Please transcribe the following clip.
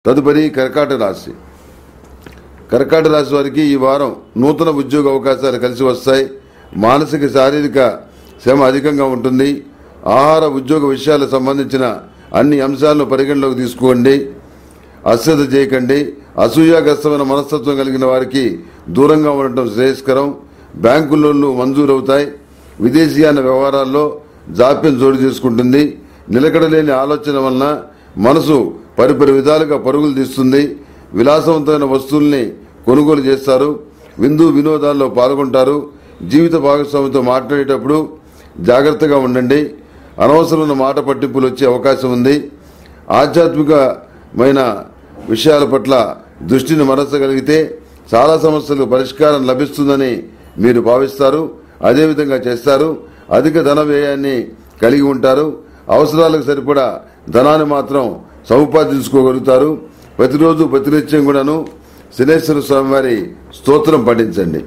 తదుపరి కర్కాటక రాశి. కర్కాటక రాశి వారికి ఈ వారం నూతన ఉద్యోగ అవకాశాలు కలిసి వస్తాయి. మానసిక శారీరక శ్రమ అధికంగా ఉంటుంది. ఆహార ఉద్యోగ విషయాలకు సంబంధించిన అన్ని అంశాలను పరిగణలోకి తీసుకోండి. అశ్రద్ధ చేయకండి. అసూయాగ్రస్తమైన మనస్తత్వం కలిగిన వారికి దూరంగా ఉండటం శ్రేయస్కరం. బ్యాంకు లోన్లు మంజూరవుతాయి. విదేశీయాన వ్యవహారాల్లో జాప్యం చోటు చేసుకుంటుంది. నిలకడలేని ఆలోచన వలన మనసు పరిపరి విధాలుగా పరుగులు తీస్తుంది. విలాసవంతమైన వస్తువుల్ని కొనుగోలు చేస్తారు. వినోదాల్లో పాల్గొంటారు. జీవిత భాగస్వామితో మాట్లాడేటప్పుడు జాగ్రత్తగా ఉండండి. అనవసరమైన మాట పట్టింపులు వచ్చే అవకాశం ఉంది. ఆధ్యాత్మికమైన విషయాల పట్ల దృష్టిని మరల్చగలిగితే చాలా సమస్యలకు పరిష్కారం లభిస్తుందని మీరు భావిస్తారు. అదేవిధంగా చేస్తారు. అధిక ధన వ్యయాన్ని కలిగి ఉంటారు. అవసరాలకు సరిపడా ధనాన్ని మాత్రం సముపార్జించుకోగలుగుతారు. ప్రతిరోజు ప్రతినిత్యం కూడాను శనేశ్వర స్వామి వారి స్తోత్రం పఠించండి.